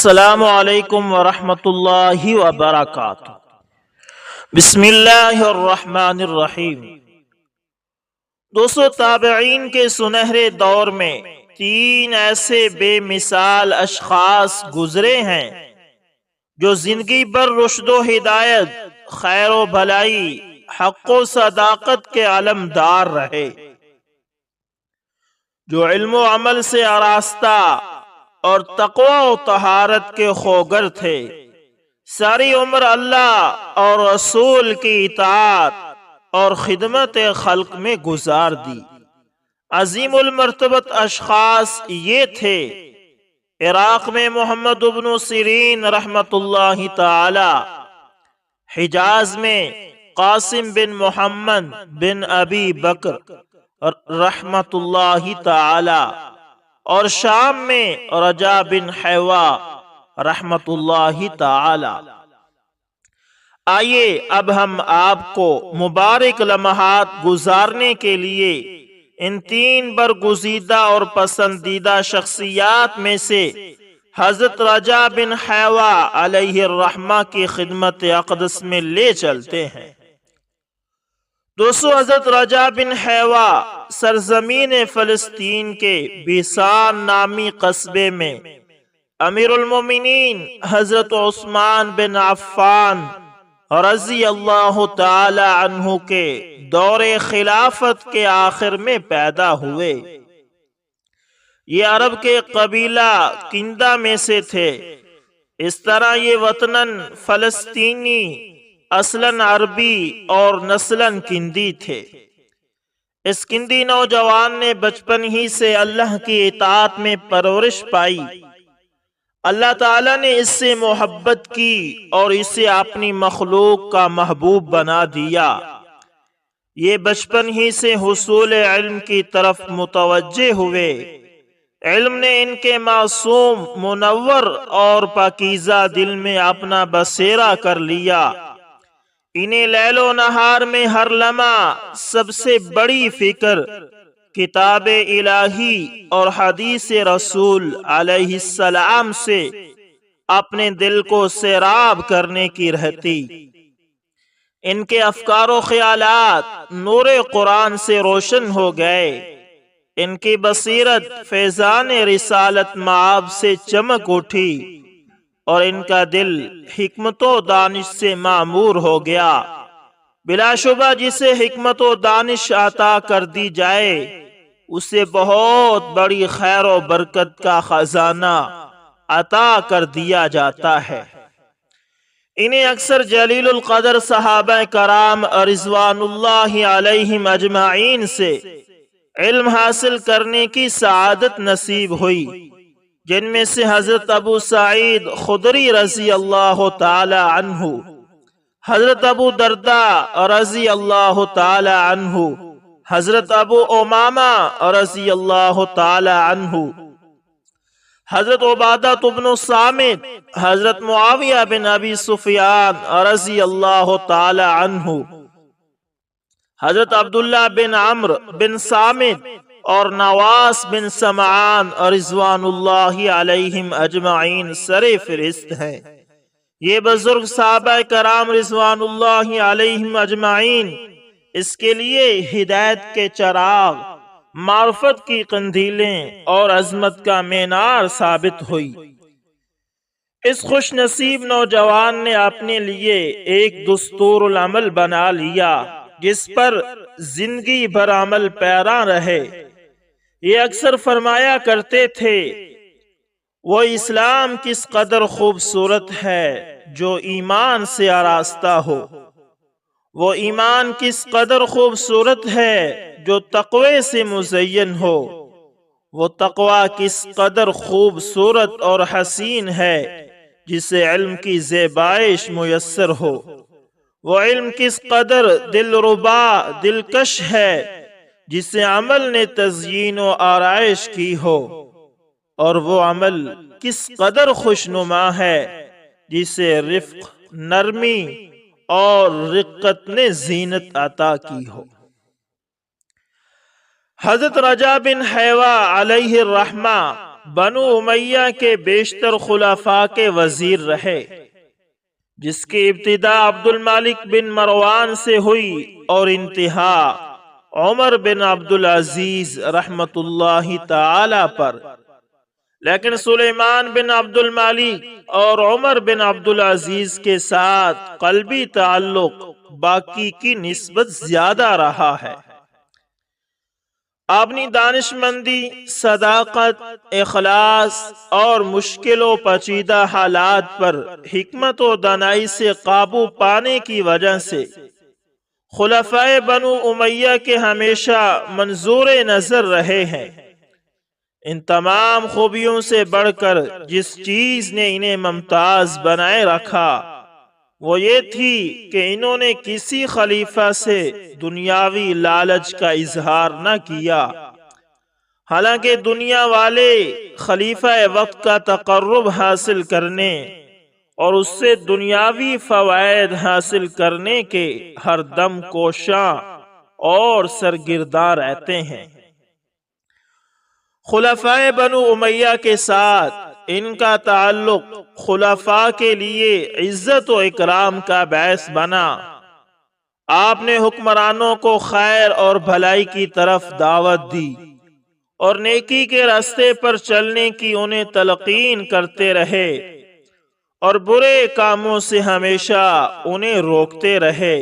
السلام علیکم ورحمۃ اللہ وبرکاتہ۔ بسم اللہ الرحمن الرحیم۔ دوستو، تابعین کے سنہرے دور میں تین ایسے بے مثال اشخاص گزرے ہیں جو زندگی بھر رشد و ہدایت، خیر و بھلائی، حق و صداقت کے علمدار رہے، جو علم و عمل سے آراستہ اور تقوی و طہارت کے خوگر تھے، ساری عمر اللہ اور رسول کی اطاعت اور خدمت خلق میں گزار دی۔ عظیم المرتبت اشخاص یہ تھے: عراق میں محمد بن سیرین رحمت اللہ تعالی، حجاز میں قاسم بن محمد بن ابی بکر رحمت اللہ تعالی، اور شام میں رجا بن حیوہ رحمت اللہ تعالی۔ آئیے اب ہم آپ کو مبارک لمحات گزارنے کے لیے ان تین برگزیدہ اور پسندیدہ شخصیات میں سے حضرت رجا بن حیوہ علیہ الرحمہ کی خدمت اقدس میں لے چلتے ہیں۔ دوستو، حضرت رجا بن حیوہ سرزمین فلسطین کے بیسان نامی قصبے میں امیر المومنین حضرت عثمان بن عفان رضی اللہ تعالی عنہ کے دور خلافت کے آخر میں پیدا ہوئے۔ یہ عرب کے قبیلہ کندہ میں سے تھے۔ اس طرح یہ وطناً فلسطینی، اصلاً عربی اور نسلاً کندی تھے۔ اس کندی نوجوان نے بچپن ہی سے اللہ کی اطاعت میں پرورش پائی۔ اللہ تعالیٰ نے اس سے محبت کی اور اسے اپنی مخلوق کا محبوب بنا دیا۔ یہ بچپن ہی سے حصول علم کی طرف متوجہ ہوئے۔ علم نے ان کے معصوم، منور اور پاکیزہ دل میں اپنا بسیرا کر لیا۔ انہیں لیل و نہار میں ہر لمحہ سب سے بڑی فکر کتاب الہی اور حدیث رسول علیہ السلام سے اپنے دل کو سیراب کرنے کی رہتی۔ ان کے افکار و خیالات نور قرآن سے روشن ہو گئے۔ ان کی بصیرت فیضان رسالت مآب سے چمک اٹھی اور ان کا دل حکمت و دانش سے معمور ہو گیا۔ بلا شبہ جسے حکمت و دانش عطا کر دی جائے اسے بہت بڑی خیر و برکت کا خزانہ عطا کر دیا جاتا ہے۔ انہیں اکثر جلیل القدر صحابہ کرام رضوان اللہ علیہم اجمعین سے علم حاصل کرنے کی سعادت نصیب ہوئی، جن میں سے حضرت ابو سعید خدری رضی اللہ تعالی عنہ، حضرت ابو درداء رضی اللہ تعالی عنہ، حضرت ابو امامہ رضی اللہ تعالی عنہ، حضرت عبادہ بن الصامت، حضرت معاویہ بن ابی سفیان رضی اللہ تعالی عنہ، حضرت عبداللہ بن عمرو بن صامت اور نواس بن سمعان رضوان اللہ علیہم اجمعین سر فہرست ہیں۔ یہ بزرگ صحابہ کرام رضوان اللہ علیہم اجمعین اس کے لیے ہدایت کے چراغ، معرفت کی قندیلیں اور عظمت کا مینار ثابت ہوئی۔ اس خوش نصیب نوجوان نے اپنے لیے ایک دستور العمل بنا لیا جس پر زندگی بھر عمل پیرا رہے۔ یہ اکثر فرمایا کرتے تھے، وہ اسلام کس قدر خوبصورت ہے جو ایمان سے آراستہ ہو، وہ ایمان کس قدر خوبصورت ہے جو تقوی سے مزین ہو، وہ تقوی کس قدر خوبصورت اور حسین ہے جسے علم کی زیبائش میسر ہو، وہ علم کس قدر دلربا، دلکش ہے جسے عمل نے تزیین و آرائش کی ہو، اور وہ عمل کس قدر خوشنما ہے جسے رفق، نرمی اور رقت نے زینت عطا کی ہو۔ حضرت رجا بن حیوہ علیہ الرحمہ بنو امیہ کے بیشتر خلفاء کے وزیر رہے، جس کی ابتدا عبد الملک بن مروان سے ہوئی اور انتہا عمر بن عبد العزیز رحمت اللہ تعالی پر۔ لیکن سلیمان بن عبد الملک اور عمر بن عبد العزیز کے ساتھ قلبی تعلق باقی کی نسبت زیادہ رہا ہے۔ اپنی دانشمندی، صداقت، اخلاص اور مشکل و پیچیدہ حالات پر حکمت و دانائی سے قابو پانے کی وجہ سے خلفائے بنو امیہ کے ہمیشہ منظور نظر رہے ہیں۔ ان تمام خوبیوں سے بڑھ کر جس چیز نے انہیں ممتاز بنائے رکھا وہ یہ تھی کہ انہوں نے کسی خلیفہ سے دنیاوی لالچ کا اظہار نہ کیا، حالانکہ دنیا والے خلیفہ وقت کا تقرب حاصل کرنے اور اس سے دنیاوی فوائد حاصل کرنے کے ہر دم کوشاں اور سرگرداں رہتے ہیں۔ خلفائے بنو امیہ کے ساتھ ان کا تعلق خلفاء کے لیے عزت و اکرام کا باعث بنا۔ آپ نے حکمرانوں کو خیر اور بھلائی کی طرف دعوت دی اور نیکی کے راستے پر چلنے کی انہیں تلقین کرتے رہے اور برے کاموں سے ہمیشہ انہیں روکتے رہے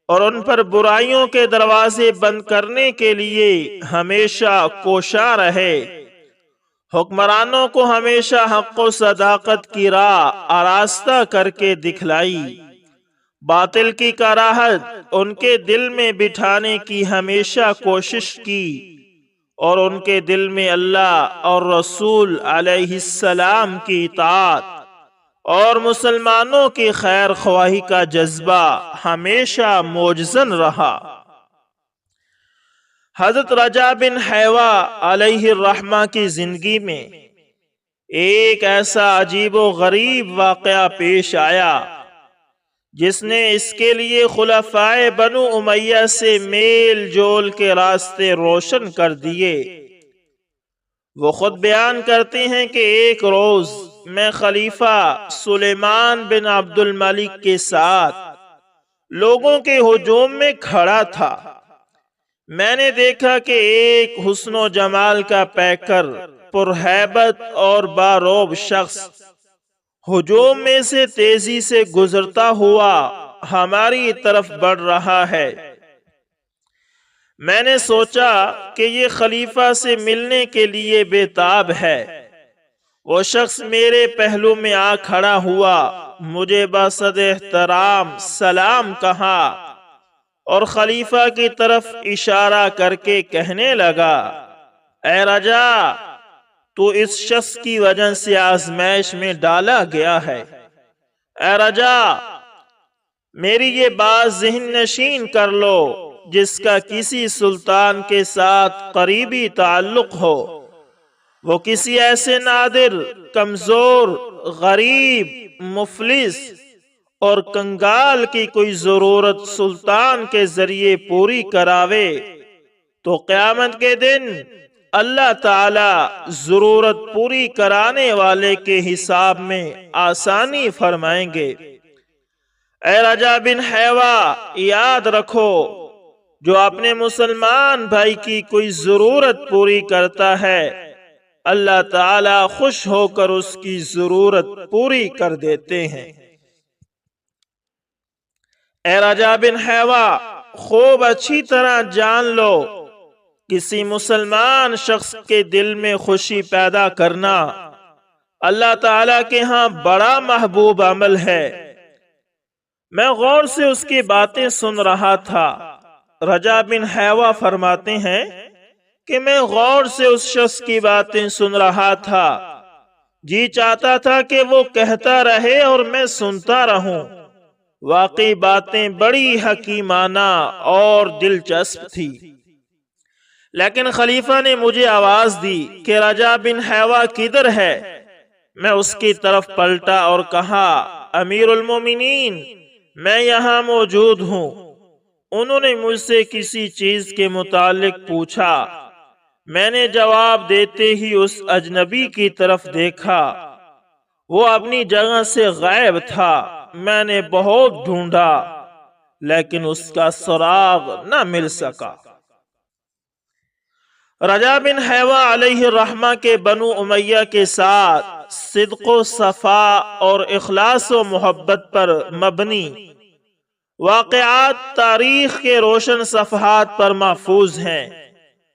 اور ان پر برائیوں کے دروازے بند کرنے کے لیے ہمیشہ کوشاں رہے۔ حکمرانوں کو ہمیشہ حق و صداقت کی راہ آراستہ کر کے دکھلائی، باطل کی کراہت ان کے دل میں بٹھانے کی ہمیشہ کوشش کی اور ان کے دل میں اللہ اور رسول علیہ السلام کی اطاعت اور مسلمانوں کی خیر خواہی کا جذبہ ہمیشہ موجزن رہا۔ حضرت رجا بن حیوہ علیہ الرحمہ کی زندگی میں ایک ایسا عجیب و غریب واقعہ پیش آیا جس نے اس کے لیے خلفائے بنو امیہ سے میل جول کے راستے روشن کر دیے۔ وہ خود بیان کرتے ہیں کہ ایک روز میں خلیفہ سلیمان بن عبد الملک کے ساتھ لوگوں کے ہجوم میں کھڑا تھا۔ میں نے دیکھا کہ ایک حسن و جمال کا پیکر، پرہیبت اور باروب شخص ہجوم میں سے تیزی سے گزرتا ہوا ہماری طرف بڑھ رہا ہے۔ میں نے سوچا کہ یہ خلیفہ سے ملنے کے لیے بے تاب ہے۔ وہ شخص میرے پہلو میں آ کھڑا ہوا، مجھے بصد احترام سلام کہا اور خلیفہ کی طرف اشارہ کر کے کہنے لگا، اے رجا، تو اس شخص کی وجہ سے آزمائش میں ڈالا گیا ہے۔ اے رجا، میری یہ بات ذہن نشین کر لو، جس کا کسی سلطان کے ساتھ قریبی تعلق ہو، وہ کسی ایسے نادر، کمزور، غریب، مفلس اور کنگال کی کوئی ضرورت سلطان کے ذریعے پوری کراوے تو قیامت کے دن اللہ تعالی ضرورت پوری کرانے والے کے حساب میں آسانی فرمائیں گے۔ اے رجا بن حیوہ، یاد رکھو، جو اپنے مسلمان بھائی کی کوئی ضرورت پوری کرتا ہے، اللہ تعالی خوش ہو کر اس کی ضرورت پوری کر دیتے ہیں۔ اے رجا بن حیوہ، خوب اچھی طرح جان لو، کسی مسلمان شخص کے دل میں خوشی پیدا کرنا اللہ تعالیٰ کے ہاں بڑا محبوب عمل ہے۔ میں غور سے اس کی باتیں سن رہا تھا۔ رجا بن حیوہ فرماتے ہیں کہ میں غور سے اس شخص کی باتیں سن رہا تھا، جی چاہتا تھا کہ وہ کہتا رہے اور میں سنتا رہوں۔ واقعی باتیں بڑی حکیمانہ اور دلچسپ تھی، لیکن خلیفہ نے مجھے آواز دی کہ رجا بن حیوہ کدھر ہے؟ میں اس کی طرف پلٹا اور کہا، امیر المومنین، میں یہاں موجود ہوں۔ انہوں نے مجھ سے کسی چیز کے متعلق پوچھا۔ میں نے جواب دیتے ہی اس اجنبی کی طرف دیکھا، وہ اپنی جگہ سے غائب تھا۔ میں نے بہت ڈھونڈا لیکن اس کا سراغ نہ مل سکا۔ رجا بن حیوہ علیہ الرحمہ کے بنو امیہ کے ساتھ صدق و صفا اور اخلاص و محبت پر مبنی واقعات تاریخ کے روشن صفحات پر محفوظ ہیں،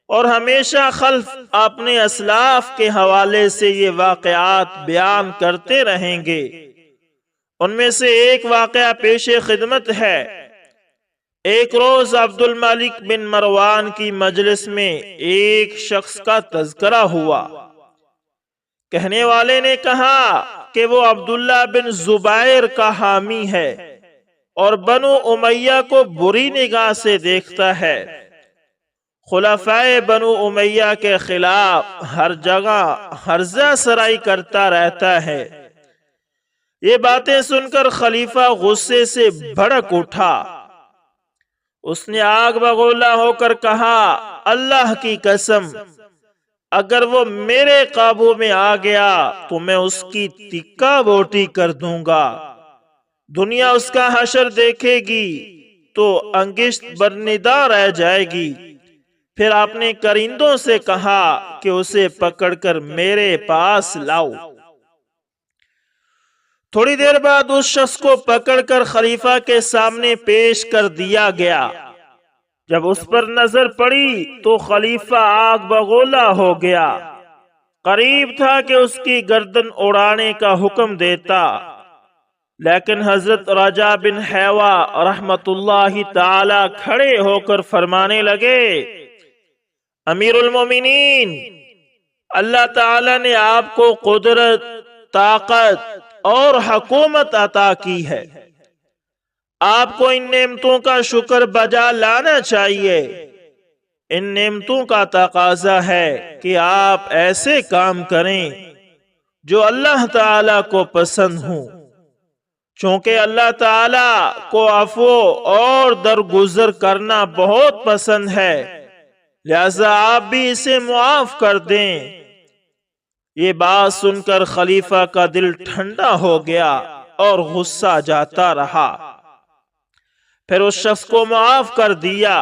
اور ہمیشہ خلف اپنے اسلاف کے حوالے سے یہ واقعات بیان کرتے رہیں گے۔ ان میں سے ایک واقعہ پیش خدمت ہے۔ ایک روز عبد الملک بن مروان کی مجلس میں ایک شخص کا تذکرہ ہوا۔ کہنے والے نے کہا کہ وہ عبداللہ بن زبیر کا حامی ہے اور بنو امیہ کو بری نگاہ سے دیکھتا ہے، خلفائے بنو امیہ کے خلاف ہر جگہ ہرزہ سرائی کرتا رہتا ہے۔ یہ باتیں سن کر خلیفہ غصے سے بھڑک اٹھا۔ اس نے آگ بگولا ہو کر کہا، اللہ کی قسم، اگر وہ میرے قابو میں آ گیا تو میں اس کی تکہ بوٹی کر دوں گا۔ دنیا اس کا حشر دیکھے گی تو انگشت برندا رہ جائے گی۔ پھر آپ نے کرندوں سے کہا کہ اسے پکڑ کر میرے پاس لاؤ۔ تھوڑی دیر بعد اس شخص کو پکڑ کر خلیفہ کے سامنے پیش کر دیا گیا۔ جب اس پر نظر پڑی تو خلیفہ آگ بگولا ہو گیا، قریب تھا کہ اس کی گردن اڑانے کا حکم دیتا، لیکن حضرت رجا بن حیوہ رحمت اللہ تعالی کھڑے ہو کر فرمانے لگے، امیر المومنین، اللہ تعالی نے آپ کو قدرت، طاقت اور حکومت عطا کی ہے، آپ کو ان نعمتوں کا شکر بجا لانا چاہیے۔ ان نعمتوں کا تقاضا ہے کہ آپ ایسے کام کریں جو اللہ تعالی کو پسند ہوں۔ چونکہ اللہ تعالی کو عفو اور درگزر کرنا بہت پسند ہے، لہذا آپ بھی اسے معاف کر دیں۔ یہ بات سن کر خلیفہ کا دل ٹھنڈا ہو گیا اور غصہ جاتا رہا۔ پھر اس شخص کو معاف کر دیا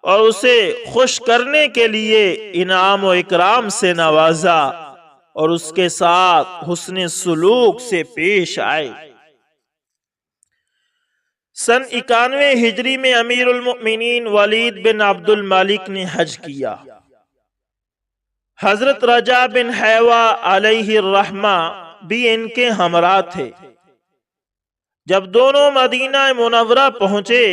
اور اسے خوش کرنے کے لیے انعام و اکرام سے نوازا اور اس کے ساتھ حسن سلوک سے پیش آئے۔ سن 91 ہجری میں امیر المؤمنین ولید بن عبد الملک نے حج کیا۔ حضرت رجا بن حیوہ علیہ الرحمہ بھی ان کے ہمراہ تھے۔ جب دونوں مدینہ منورہ پہنچے،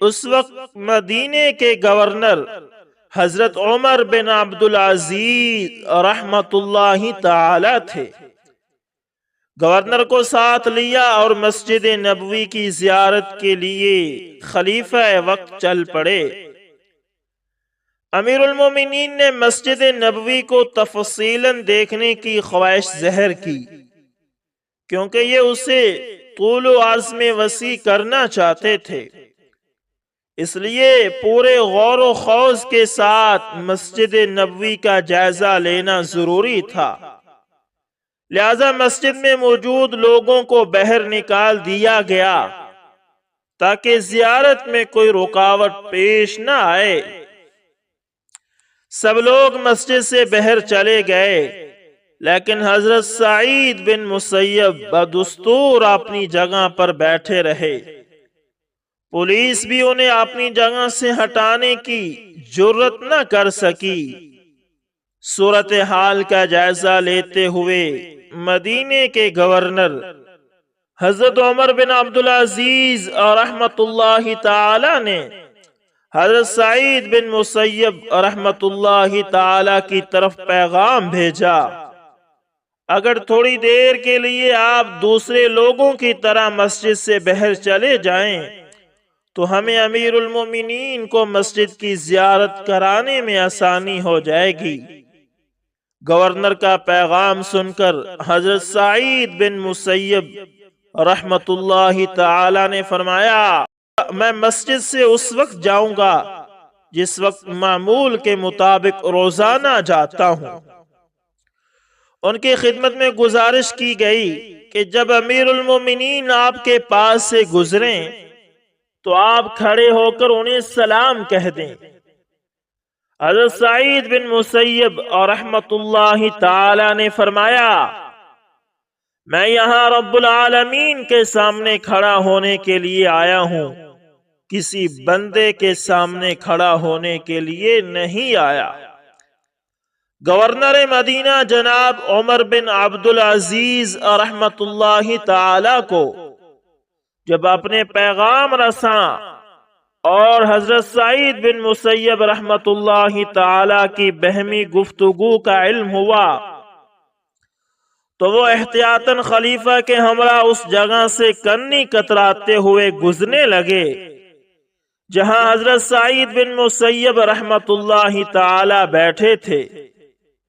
اس وقت مدینے کے گورنر حضرت عمر بن عبدالعزیز رحمت اللہ تعالی تھے۔ گورنر کو ساتھ لیا اور مسجد نبوی کی زیارت کے لیے خلیفہ وقت چل پڑے۔ امیر المومنین نے مسجد نبوی کو تفصیلاً دیکھنے کی خواہش ظاہر کی، کیونکہ یہ اسے طول و عرض میں وسیع کرنا چاہتے تھے۔ اس لیے پورے غور و خوض کے ساتھ مسجد نبوی کا جائزہ لینا ضروری تھا، لہذا مسجد میں موجود لوگوں کو باہر نکال دیا گیا تاکہ زیارت میں کوئی رکاوٹ پیش نہ آئے۔ سب لوگ مسجد سے باہر چلے گئے، لیکن حضرت سعید بن مسیب بدستور اپنی جگہ پر بیٹھے رہے۔ پولیس بھی انہیں اپنی جگہ سے ہٹانے کی جرت نہ کر سکی۔ صورتحال کا جائزہ لیتے ہوئے مدینے کے گورنر حضرت عمر بن عبدالعزیز رحمت اللہ تعالی نے حضرت سعید بن مسیب رحمت اللہ تعالی کی طرف پیغام بھیجا، اگر تھوڑی دیر کے لیے آپ دوسرے لوگوں کی طرح مسجد سے باہر چلے جائیں تو ہمیں امیر المومنین کو مسجد کی زیارت کرانے میں آسانی ہو جائے گی۔ گورنر کا پیغام سن کر حضرت سعید بن مسیب رحمت اللہ تعالی نے فرمایا، میں مسجد سے اس وقت جاؤں گا جس وقت معمول کے مطابق روزانہ جاتا ہوں۔ ان کی خدمت میں گزارش کی گئی کہ جب امیر المومنین آپ کے پاس سے گزریں تو آپ کھڑے ہو کر انہیں سلام کہہ دیں۔ حضرت سعید بن مسیب اور رحمت اللہ تعالی نے فرمایا، میں یہاں رب العالمین کے سامنے کھڑا ہونے کے لیے آیا ہوں، کسی بندے کے سامنے کھڑا ہونے کے لیے نہیں آیا۔ گورنر مدینہ جناب عمر بن عبدالعزیز رحمت اللہ تعالی کو جب اپنے پیغام رساں اور حضرت سعید بن مسیب رحمت اللہ تعالی کی بہمی گفتگو کا علم ہوا تو وہ احتیاطاً خلیفہ کے ہمراہ اس جگہ سے کنی کتراتے ہوئے گزرنے لگے جہاں حضرت سعید بن مسیب رحمت اللہ تعالی بیٹھے تھے،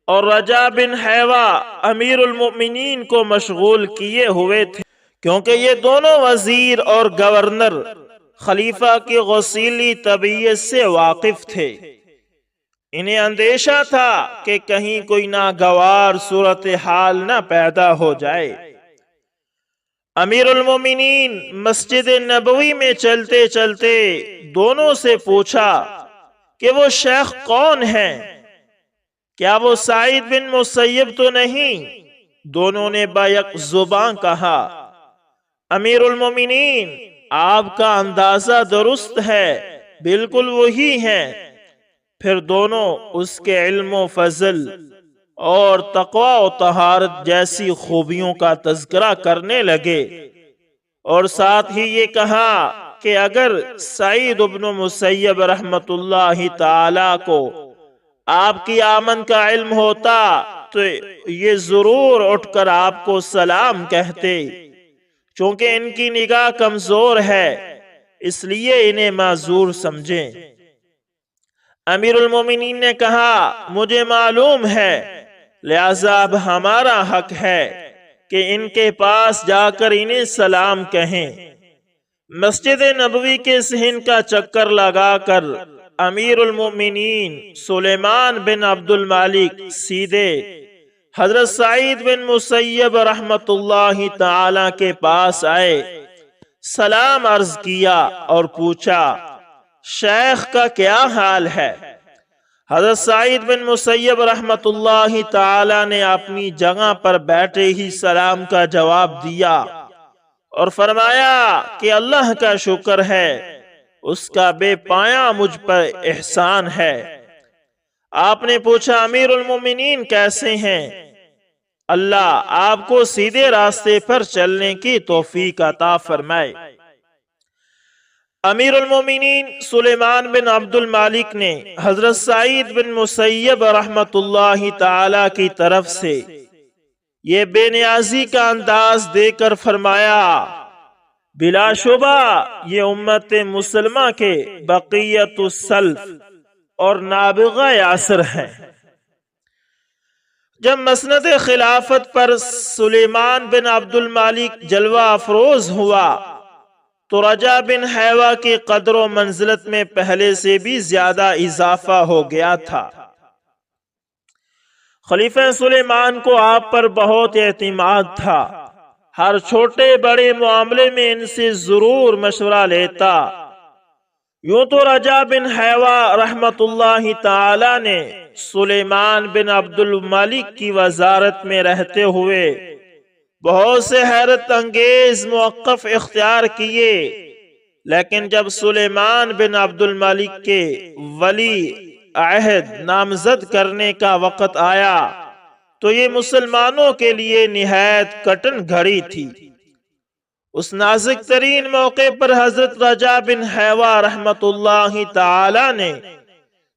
اور رجا بن حیوہ امیر المؤمنین کو مشغول کیے ہوئے تھے، کیونکہ یہ دونوں وزیر اور گورنر خلیفہ کی غسیلی طبیعت سے واقف تھے۔ انہیں اندیشہ تھا کہ کہیں کوئی ناگوار صورتحال نہ پیدا ہو جائے۔ امیر المومنین مسجد نبوی میں چلتے چلتے دونوں سے پوچھا کہ وہ شیخ کون ہیں؟ کیا وہ سعید بن مسیب تو نہیں؟ دونوں نے بیک زبان کہا، امیر المومنین آپ کا اندازہ درست ہے، بالکل وہی ہیں۔ پھر دونوں اس کے علم و فضل اور تقوی و طہارت جیسی خوبیوں کا تذکرہ کرنے لگے، اور ساتھ ہی یہ کہا کہ اگر سعید بن مسیب رحمت اللہ تعالی کو آپ کی آمد کا علم ہوتا تو یہ ضرور اٹھ کر آپ کو سلام کہتے، چونکہ ان کی نگاہ کمزور ہے اس لیے انہیں معذور سمجھیں۔ امیر المومنین نے کہا، مجھے معلوم ہے، لہذا اب ہمارا حق ہے کہ ان کے پاس جا کر انہیں سلام کہیں۔ مسجد نبوی کے صحن کا چکر لگا کر امیر المومنین سلیمان بن عبد المالک سیدھے حضرت سعید بن مسیب رحمت اللہ تعالی کے پاس آئے، سلام عرض کیا اور پوچھا، شیخ کا کیا حال ہے؟ حضرت سعید بن مسیب رحمت اللہ تعالی نے اپنی جگہ پر بیٹھے ہی سلام کا جواب دیا اور فرمایا کہ اللہ کا شکر ہے، اس کا بے پایاں مجھ پر احسان ہے۔ آپ نے پوچھا، امیر المومنین کیسے ہیں؟ اللہ آپ کو سیدھے راستے پر چلنے کی توفیق عطا فرمائے۔ امیر المومنین سلیمان بن عبد المالک نے حضرت سعید بن مسیب رحمت اللہ تعالی کی طرف سے یہ بے نیازی کا انداز دے کر فرمایا، بلا شبہ یہ امت مسلمہ کے بقیت السلف اور نابغہ عصر ہیں۔ جب مسند خلافت پر سلیمان بن عبد المالک جلوہ افروز ہوا تو رجا بن حیوہ کی قدر و منزلت میں پہلے سے بھی زیادہ اضافہ ہو گیا تھا۔ خلیفہ سلیمان کو آپ پر بہت اعتماد تھا، ہر چھوٹے بڑے معاملے میں ان سے ضرور مشورہ لیتا۔ یوں تو رجا بن حیوہ رحمت اللہ تعالی نے سلیمان بن عبد المالک کی وزارت میں رہتے ہوئے بہت سے حیرت انگیز موقف اختیار کیے، لیکن جب سلیمان بن عبد المالک کے ولی عہد نامزد کرنے کا وقت آیا تو یہ مسلمانوں کے لیے نہایت کٹن گھڑی تھی۔ اس نازک ترین موقع پر حضرت رجا بن حیوہ رحمت اللہ تعالی نے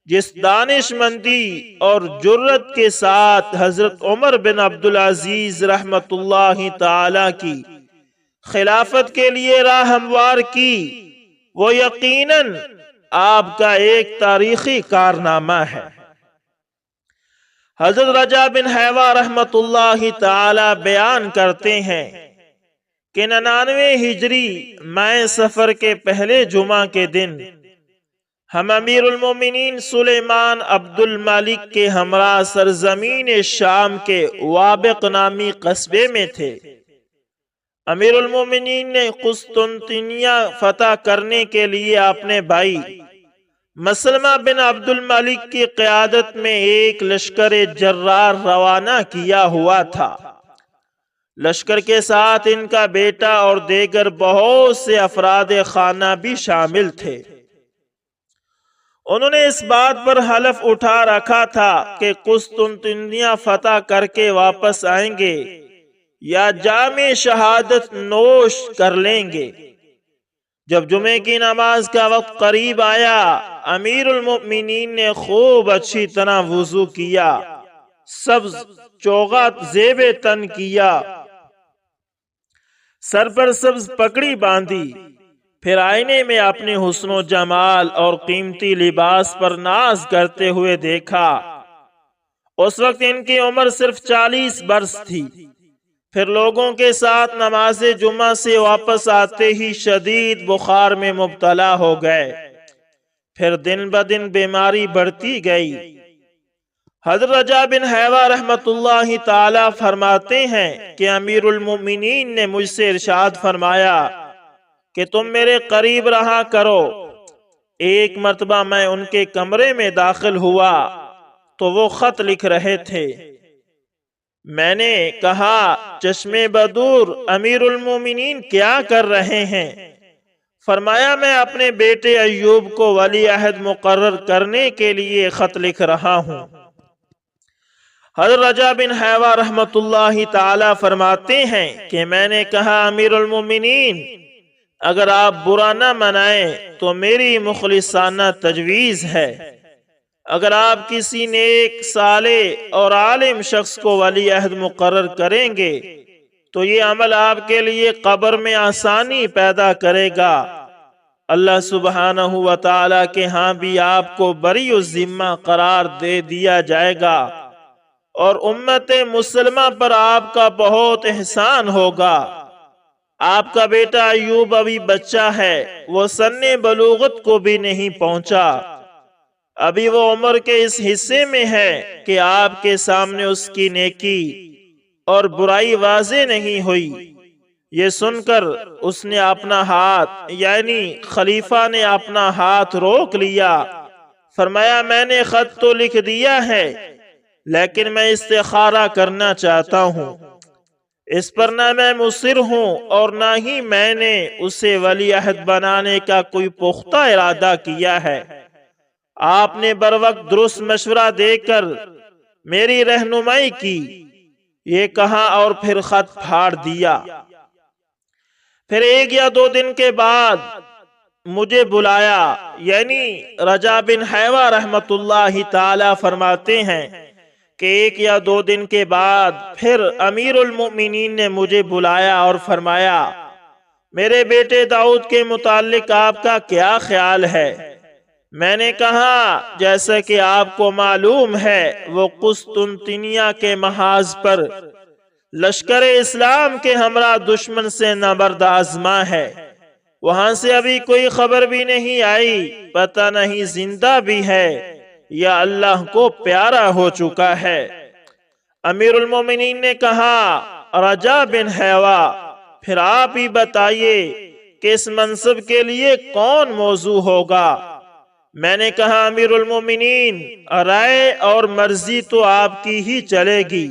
جس دانش مندی اور جرت کے ساتھ حضرت عمر بن عبدالعزیز رحمت اللہ تعالی کی خلافت کے لیے راہ ہموار کی، وہ یقیناً آپ کا ایک تاریخی کارنامہ ہے۔ حضرت رجا بن حیوہ رحمت اللہ تعالی بیان کرتے ہیں کہ 99 ہجری ماہ سفر کے پہلے جمعہ کے دن ہم امیر المومنین سلیمان عبد الملک کے ہمراہ سرزمین شام کے وابق نامی قصبے میں تھے۔ امیر المومنین نے قسطنطنیہ فتح کرنے کے لیے اپنے بھائی مسلمہ بن عبد الملک کی قیادت میں ایک لشکر جرار روانہ کیا ہوا تھا۔ لشکر کے ساتھ ان کا بیٹا اور دیگر بہت سے افراد خانہ بھی شامل تھے۔ انہوں نے اس بات پر حلف اٹھا رکھا تھا کہ قسطنطنیہ فتح کر کے واپس آئیں گے یا جام شہادت نوش کر لیں گے۔ جب جمعے کی نماز کا وقت قریب آیا، امیر المؤمنین نے خوب اچھی طرح وضو کیا، سبز چوغا زیب تن کیا، سر پر سبز پگڑی باندھی، پھر آئینے میں اپنے حسن و جمال اور قیمتی لباس پر ناز کرتے ہوئے دیکھا۔ اس وقت ان کی عمر صرف 40 برس تھی۔ پھر لوگوں کے ساتھ نماز جمعہ سے واپس آتے ہی شدید بخار میں مبتلا ہو گئے۔ پھر دن بدن بیماری بڑھتی گئی۔ حضرت رجا بن حیوہ رحمت اللہ تعالی فرماتے ہیں کہ امیر المؤمنین نے مجھ سے ارشاد فرمایا کہ تم میرے قریب رہا کرو۔ ایک مرتبہ میں ان کے کمرے میں داخل ہوا تو وہ خط لکھ رہے تھے۔ میں نے کہا، چشمے بدور امیر المومنین کیا کر رہے ہیں؟ فرمایا، میں اپنے بیٹے ایوب کو ولی عہد مقرر کرنے کے لیے خط لکھ رہا ہوں۔ حضرت رجا بن حیوہ رحمت اللہ تعالی فرماتے ہیں کہ میں نے کہا، امیر المومنین اگر آپ برا نہ منائیں تو میری مخلصانہ تجویز ہے، اگر آپ کسی نیک صالح اور عالم شخص کو ولی عہد مقرر کریں گے تو یہ عمل آپ کے لیے قبر میں آسانی پیدا کرے گا۔ اللہ سبحانہ و تعالی کے ہاں بھی آپ کو بری الذمہ قرار دے دیا جائے گا، اور امت مسلمہ پر آپ کا بہت احسان ہوگا۔ آپ کا بیٹا ایوب ابھی بچہ ہے، وہ سن بلوغت کو بھی نہیں پہنچا، ابھی وہ عمر کے اس حصے میں ہے کہ آپ کے سامنے اس کی نیکی اور برائی واضح نہیں ہوئی۔ یہ سن کر اس نے اپنا ہاتھ، یعنی خلیفہ نے اپنا ہاتھ روک لیا۔ فرمایا، میں نے خط تو لکھ دیا ہے لیکن میں استخارہ کرنا چاہتا ہوں، اس پر نہ میں مصر ہوں اور نہ ہی میں نے اسے ولی عہد بنانے کا کوئی پختہ ارادہ کیا ہے۔ آپ نے بروقت درست مشورہ دے کر میری رہنمائی کی، یہ کہا اور پھر خط پھاڑ دیا۔ پھر 1 یا 2 دن کے بعد مجھے بلایا، یعنی رجا بن حیوہ رحمت اللہ تعالی فرماتے ہیں کہ 1 یا 2 دن کے بعد پھر امیر المؤمنین نے مجھے بلایا اور فرمایا، میرے بیٹے داؤد کے متعلق آپ کا کیا خیال ہے؟ میں نے کہا، جیسا کہ آپ کو معلوم ہے وہ قسطنطنیہ کے محاذ پر لشکر اسلام کے ہمراہ دشمن سے نبرد آزما ہے، وہاں سے ابھی کوئی خبر بھی نہیں آئی، پتہ نہیں زندہ بھی ہے یا اللہ کو پیارا ہو چکا ہے۔ امیر المومنین نے کہا، رجا بن حیوہ پھر آپ ہی بتائیے کہ اس منصب کے لیے کون موضوع ہوگا؟ میں نے کہا، امیر المومنین رائے اور مرضی تو آپ کی ہی چلے گی۔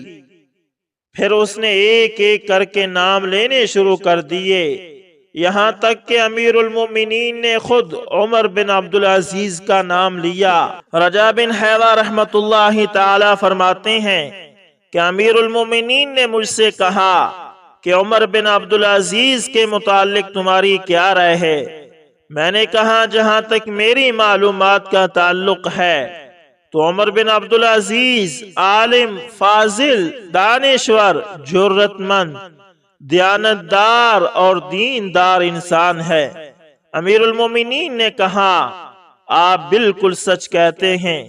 پھر اس نے ایک ایک کر کے نام لینے شروع کر دیے، یہاں تک کہ امیر المؤمنین نے خود عمر بن عبدالعزیز کا نام لیا۔ رجا بن حیوہ رحمت اللہ تعالی فرماتے ہیں کہ امیر المؤمنین نے مجھ سے کہا کہ عمر بن عبدالعزیز کے متعلق تمہاری کیا رائے ہے؟ میں نے کہا، جہاں تک میری معلومات کا تعلق ہے تو عمر بن عبدالعزیز عالم، فاضل، دانشور، جرت مند، دیانتدار اور دیندار انسان ہے۔ امیر المومنین نے کہا، آپ بالکل سچ کہتے ہیں،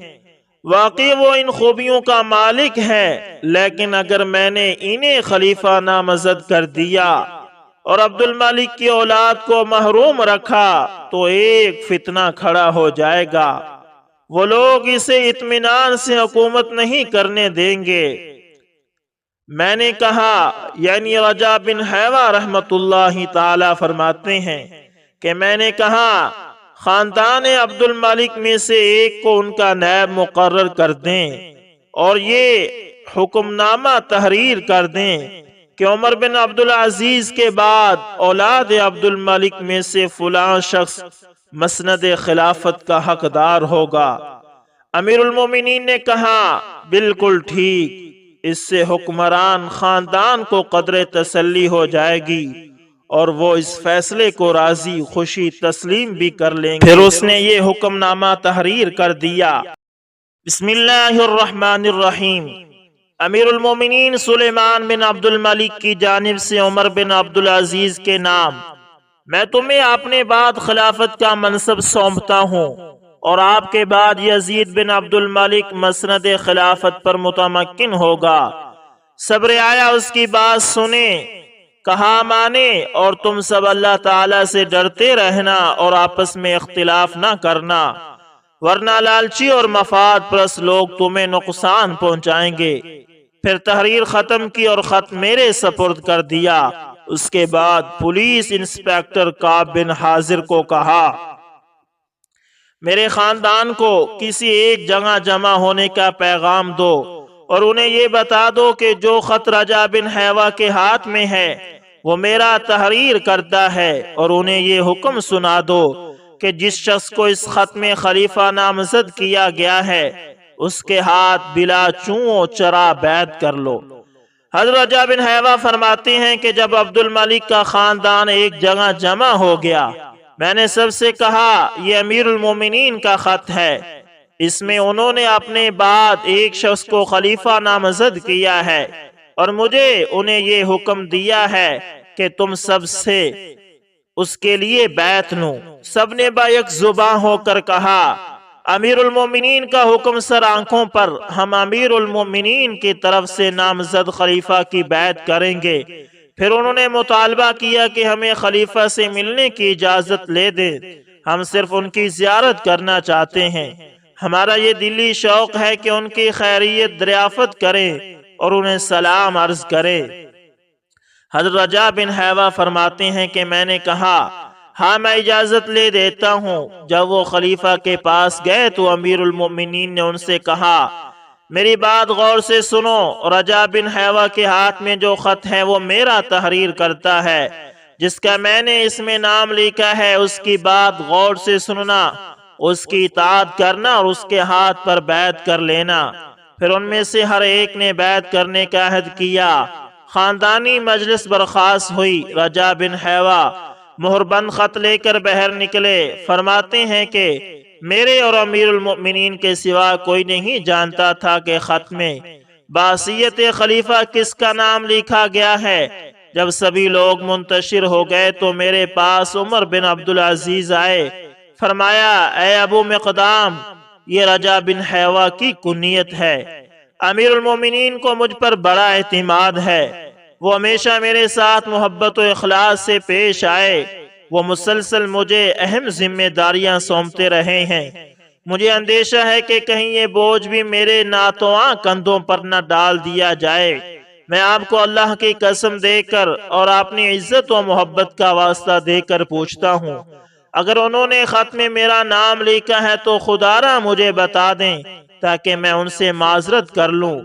واقعی وہ ان خوبیوں کا مالک ہے، لیکن اگر میں نے انہیں خلیفہ نامزد کر دیا اور عبد الملک کی اولاد کو محروم رکھا تو ایک فتنہ کھڑا ہو جائے گا، وہ لوگ اسے اطمینان سے حکومت نہیں کرنے دیں گے۔ میں نے کہا، یعنی رجا بن حیوہ رحمت اللہ تعالی فرماتے ہیں کہ میں نے کہا خاندان عبد الملک میں سے ایک کو ان کا نائب مقرر کر دیں اور یہ حکم نامہ تحریر کر دیں کہ عمر بن عبدالعزیز کے بعد اولاد عبد الملک میں سے فلاں شخص مسند خلافت کا حقدار ہوگا۔ امیر المومنین نے کہا، بالکل ٹھیک، اس سے حکمران خاندان کو قدر تسلی ہو جائے گی اور وہ اس فیصلے کو راضی خوشی تسلیم بھی کر لیں گے۔ پھر اس نے یہ حکم نامہ تحریر کر دیا۔ بسم اللہ الرحمن الرحیم۔ امیر المومنین سلیمان بن عبد الملک کی جانب سے عمر بن عبدالعزیز کے نام، میں تمہیں اپنے بعد خلافت کا منصب سونپتا ہوں اور آپ کے بعد یزید بن عبد الملک مسند خلافت پر متمکن ہوگا۔ سب رعایا اس کی بات سنے، کہا مانے، اور تم سب اللہ تعالی سے ڈرتے رہنا اور آپس میں اختلاف نہ کرنا، ورنہ لالچی اور مفاد پرست لوگ تمہیں نقصان پہنچائیں گے۔ پھر تحریر ختم کی اور خط میرے سپرد کر دیا۔ اس کے بعد پولیس انسپیکٹر کعب بن حاضر کو کہا، میرے خاندان کو کسی ایک جگہ جمع ہونے کا پیغام دو اور انہیں یہ بتا دو کہ جو خط رجا بن حیوہ کے ہاتھ میں ہے وہ میرا تحریر کرتا ہے، اور انہیں یہ حکم سنا دو کہ جس شخص کو اس خط میں خلیفہ نامزد کیا گیا ہے اس کے ہاتھ بلا چوں چرا بیعت کر لو۔ حضرت رجا بن حیوہ فرماتے ہیں کہ جب عبد الملک کا خاندان ایک جگہ جمع ہو گیا، میں نے سب سے کہا، یہ امیر المومنین کا خط ہے، اس میں انہوں نے اپنے بعد ایک شخص کو خلیفہ نامزد کیا ہے اور مجھے انہیں یہ حکم دیا ہے کہ تم سب سے اس کے لیے بیعت لو۔ سب نے با یک زباں ہو کر کہا، امیر المومنین کا حکم سر آنکھوں پر، ہم امیر المومنین کی طرف سے نامزد خلیفہ کی بیعت کریں گے۔ پھر انہوں نے مطالبہ کیا کہ ہمیں خلیفہ سے ملنے کی اجازت لے دیں، ہم صرف ان کی زیارت کرنا چاہتے ہیں، ہمارا یہ دلی شوق ہے کہ ان کی خیریت دریافت کریں اور انہیں سلام عرض کریں۔ حضرت رجا بن حیوہ فرماتے ہیں کہ میں نے کہا، ہاں میں اجازت لے دیتا ہوں۔ جب وہ خلیفہ کے پاس گئے تو امیر المومنین نے ان سے کہا، میری بات غور سے سنو، رجا بن حیوہ کے ہاتھ میں جو خط ہے وہ میرا تحریر کرتا ہے، جس کا میں نے اس میں نام لکھا ہے اس کی بات غور سے سننا، اس کی اطاعت کرنا اور اس کے ہاتھ پر بیعت کر لینا۔ پھر ان میں سے ہر ایک نے بیعت کرنے کا عہد کیا۔ خاندانی مجلس برخاست ہوئی۔ رجا بن حیوہ مہربند خط لے کر باہر نکلے۔ فرماتے ہیں کہ میرے اور امیر المؤمنین کے سوا کوئی نہیں جانتا تھا کہ خط میں باصیت خلیفہ کس کا نام لکھا گیا ہے۔ جب سبھی لوگ منتشر ہو گئے تو میرے پاس عمر بن عبدالعزیز آئے۔ فرمایا، اے ابو مقدام، یہ رجا بن حیوہ کی کنیت ہے۔ امیر المومنین کو مجھ پر بڑا اعتماد ہے، وہ ہمیشہ میرے ساتھ محبت و اخلاص سے پیش آئے، وہ مسلسل مجھے اہم ذمہ داریاں سونپتے رہے ہیں۔ مجھے اندیشہ ہے کہ کہیں یہ بوجھ بھی میرے ناتواں کندھوں پر نہ ڈال دیا جائے۔ میں آپ کو اللہ کی قسم دے کر اور اپنی عزت و محبت کا واسطہ دے کر پوچھتا ہوں، اگر انہوں نے خط میں میرا نام لکھا ہے تو خدا را مجھے بتا دیں تاکہ میں ان سے معذرت کر لوں،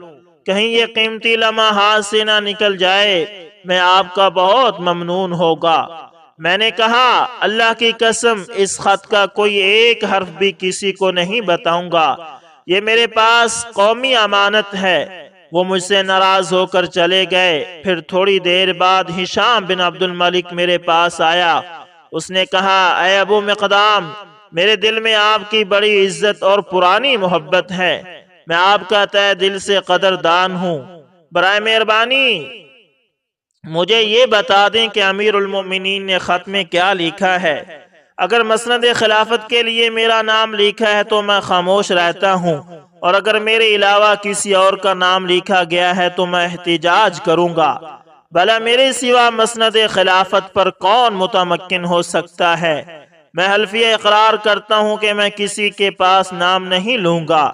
کہیں یہ قیمتی لمحہ ہاتھ سے نہ نکل جائے، میں آپ کا بہت ممنون ہوگا۔ میں نے کہا، اللہ کی قسم اس خط کا کوئی ایک حرف بھی کسی کو نہیں بتاؤں گا، یہ میرے پاس قومی امانت ہے۔ وہ مجھ سے ناراض ہو کر چلے گئے۔ پھر تھوڑی دیر بعد ہشام بن عبد الملک میرے پاس آیا۔ اس نے کہا، اے ابو مقدام، میرے دل میں آپ کی بڑی عزت اور پرانی محبت ہے، میں آپ کا تہ دل سے قدردان ہوں، برائے مہربانی مجھے یہ بتا دیں کہ امیر المومنین نے خط میں کیا لکھا ہے۔ اگر مسند خلافت کے لیے میرا نام لکھا ہے تو میں خاموش رہتا ہوں، اور اگر میرے علاوہ کسی اور کا نام لکھا گیا ہے تو میں احتجاج کروں گا۔ بھلا میرے سوا مسند خلافت پر کون متمکن ہو سکتا ہے؟ میں حلفیہ اقرار کرتا ہوں کہ میں کسی کے پاس نام نہیں لوں گا۔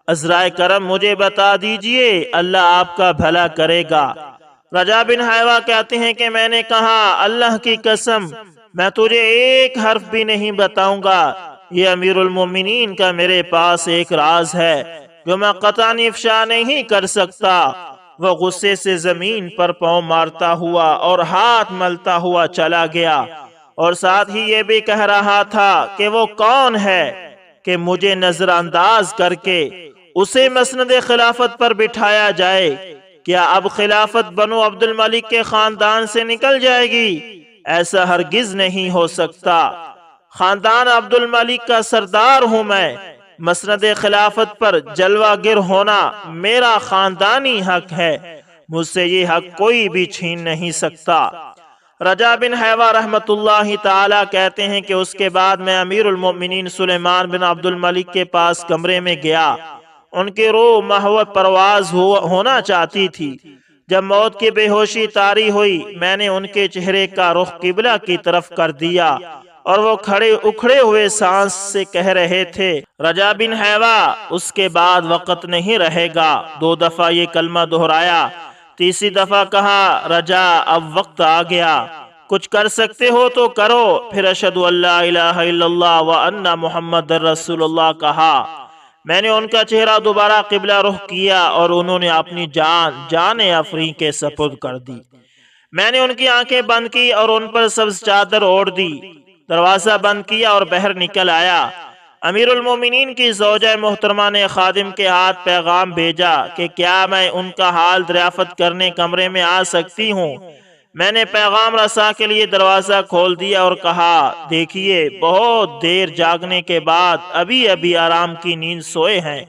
عذرائے کرم مجھے بتا دیجئے، اللہ آپ کا بھلا کرے گا۔ رجا بن حیوہ کہتے ہیں کہ میں نے کہا، اللہ کی قسم میں تجھے ایک حرف بھی نہیں بتاؤں گا، یہ امیر المومنین کا میرے پاس ایک راز ہے جو میں قطعاً افشا نہیں کر سکتا۔ وہ غصے سے زمین پر پاؤں مارتا ہوا اور ہاتھ ملتا ہوا چلا گیا، اور ساتھ ہی یہ بھی کہہ رہا تھا کہ وہ کون ہے کہ مجھے نظر انداز کر کے اسے مسند خلافت پر بٹھایا جائے؟ کیا اب خلافت بنو عبد الملک کے خاندان سے نکل جائے گی؟ ایسا ہرگز نہیں ہو سکتا۔ خاندان عبد الملک کا سردار ہوں میں، مسند خلافت پر جلوہ گر ہونا میرا خاندانی حق ہے، مجھ سے یہ حق کوئی بھی چھین نہیں سکتا۔ رجا بن حیوہ رحمت اللہ تعالی کہتے ہیں کہ اس کے بعد میں امیر المومنین سلیمان بن عبد الملک کے پاس کمرے میں گیا۔ ان کی روح محو پرواز ہونا چاہتی تھی۔ جب موت کی بے ہوشی طاری ہوئی، میں نے ان کے چہرے کا رخ قبلہ کی طرف کر دیا اور وہ اکھڑے ہوئے سانس سے کہہ رہے تھے، رجا بن حیوہ اس کے بعد وقت نہیں رہے گا۔ 2 دفعہ یہ کلمہ دہرایا، تیسری دفعہ کہا، رجا اب وقت آ گیا، کچھ کر سکتے ہو تو کرو۔ پھر اشہد ان لا الہ الا اللہ وان محمد رسول اللہ کہا۔ میں نے ان کا چہرہ دوبارہ قبلہ رخ کیا اور انہوں نے اپنی جان افرین کے سپرد کر دی۔ میں نے ان کی آنکھیں بند کی اور ان پر سبز چادر اوڑھ دی، دروازہ بند کیا اور باہر نکل آیا۔ امیر المومنین کی زوجہ محترمہ نے خادم کے ہاتھ پیغام بھیجا کہ کیا میں ان کا حال دریافت کرنے کمرے میں آ سکتی ہوں؟ میں نے پیغام رساں کے لیے دروازہ کھول دیا اور کہا، دیکھیے بہت دیر جاگنے کے بعد ابھی آرام کی نیند سوئے ہیں،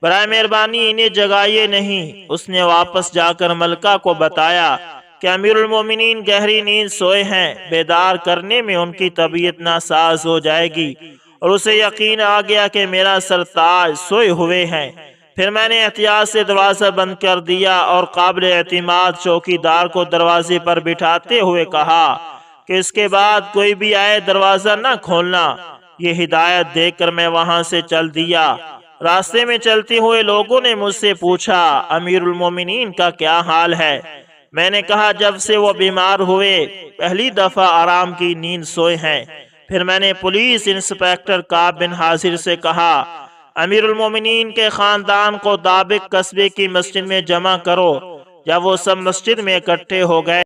برائے مہربانی انہیں جگائیے نہیں۔ اس نے واپس جا کر ملکہ کو بتایا کہ امیر المومنین گہری نیند سوئے ہیں، بیدار کرنے میں ان کی طبیعت ناساز ہو جائے گی، اور اسے یقین آ گیا کہ میرا سرتاج سوئے ہوئے ہیں۔ پھر میں نے احتیاط سے دروازہ بند کر دیا اور قابل اعتماد چوکیدار کو دروازے پر بٹھاتے ہوئے کہا کہ اس کے بعد کوئی بھی آئے دروازہ نہ کھولنا۔ یہ ہدایت دے کر میں وہاں سے چل دیا۔ راستے میں چلتے ہوئے لوگوں نے مجھ سے پوچھا، امیر المومنین کا کیا حال ہے؟ میں نے کہا، جب سے وہ بیمار ہوئے پہلی دفعہ آرام کی نیند سوئے ہیں۔ پھر میں نے پولیس انسپیکٹر کعب بن حاضر سے کہا، امیر المومنین کے خاندان کو دابق قصبے کی مسجد میں جمع کرو۔ جب وہ سب مسجد میں اکٹھے ہو گئے،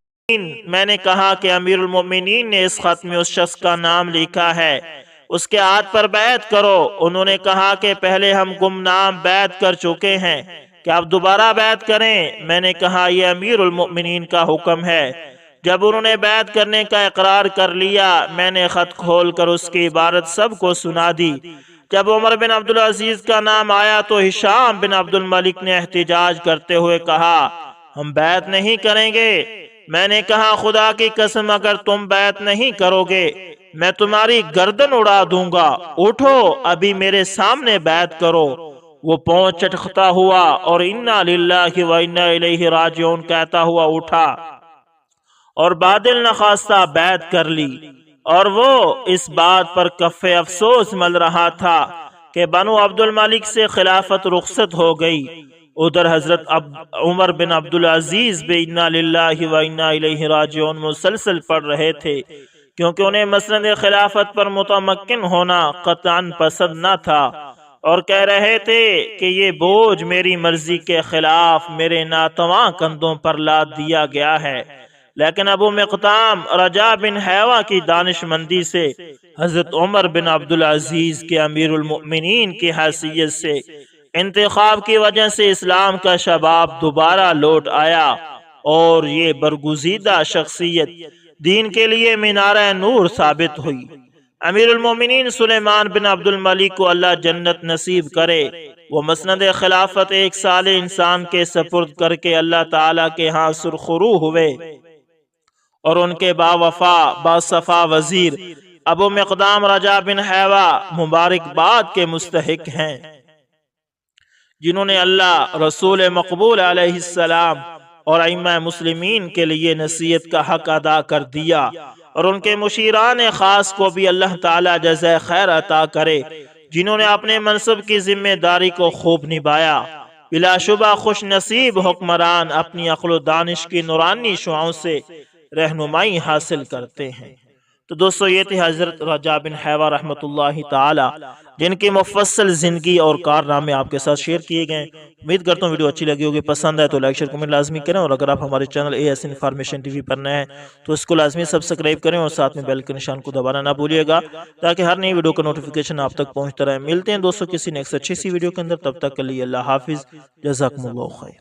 میں نے کہا کہ امیر المومنین نے اس خط میں اس شخص کا نام لکھا ہے، اس کے ہاتھ پر بیعت کرو۔ انہوں نے کہا کہ پہلے ہم گمنام بیعت کر چکے ہیں، کہ اب دوبارہ بیعت کریں؟ میں نے کہا، یہ امیر المومنین کا حکم ہے۔ جب انہوں نے بیعت کرنے کا اقرار کر لیا، میں نے خط کھول کر اس کی عبارت سب کو سنا دی۔ جب عمر بن عبدالعزیز کا نام آیا تو ہشام بن عبد الملک نے احتجاج کرتے ہوئے کہا، ہم بیعت نہیں کریں گے۔ میں نے کہا، خدا کی قسم اگر تم بیعت نہیں کرو گے میں تمہاری گردن اڑا دوں گا، اٹھو ابھی میرے سامنے بیعت کرو۔ وہ پاؤں چٹکتا ہوا اور انا للہ و انا الیہ راجعون کہتا ہوا اٹھا اور بادل نخواستہ بیعت کر لی، اور وہ اس بات پر کف افسوس مل رہا تھا کہ بنو عبد الملک سے خلافت رخصت ہو گئی۔ ادھر حضرت عمر بن عبدالعزیز بے انا للہ و انا الیہ راجعون مسلسل پڑھ رہے تھے، کیونکہ انہیں مسند خلافت پر متمکن ہونا قطعاً پسند نہ تھا، اور کہہ رہے تھے کہ یہ بوجھ میری مرضی کے خلاف میرے ناتواں کندھوں پر لاد دیا گیا ہے۔ لیکن ابو مقدام رجا بن حیوہ کی دانش مندی سے حضرت عمر بن عبدالعزیز کے امیر المؤمنین کی حیثیت سے انتخاب کی وجہ سے اسلام کا شباب دوبارہ لوٹ آیا، اور یہ برگزیدہ شخصیت دین کے لیے مینارہ نور ثابت ہوئی۔ امیر المومنین سلیمان بن عبد الملک کو اللہ جنت نصیب کرے۔ وہ مسند خلافت ایک صالح انسان کے سپرد کر کے اللہ تعالیٰ کے ہاں سرخرو ہوئے، اور ان کے با وفا با صفا وزیر ابو مقدام رجا بن حیوہ مبارکباد کے مستحق ہیں، جنہوں نے اللہ رسول مقبول علیہ السلام اور ائمہ مسلمین کے لیے نصیحت کا حق ادا کر دیا، اور ان کے مشیران خاص کو بھی اللہ تعالی جزائے خیر عطا کرے جنہوں نے اپنے منصب کی ذمہ داری کو خوب نبھایا۔ بلا شبہ خوش نصیب حکمران اپنی عقل و دانش کی نورانی شعاعوں سے رہنمائی حاصل کرتے ہیں۔ تو دوستو یہ تھے حضرت رجاء بن حیوہ رحمۃ اللہ تعالی، جن کی مفصل زندگی اور کارنامے آپ کے ساتھ شیئر کیے گئے۔ امید کرتا ہوں ویڈیو اچھی لگی ہوگی، پسند ہے تو لائک شیئر کمنٹ لازمی کریں، اور اگر آپ ہمارے چینل AS انفارمیشن TV پر نئے ہیں تو اس کو لازمی سبسکرائب کریں اور ساتھ میں بیل کے نشان کو دبانا نہ بھولیے گا تاکہ ہر نئی ویڈیو کا نوٹیفیکیشن آپ تک پہنچتا رہے۔ ملتے ہیں دوستو کسی نیکسٹ اچھی سی ویڈیو کے اندر، تب تک کے لیے اللہ حافظ، جزاکم اللہ خیر۔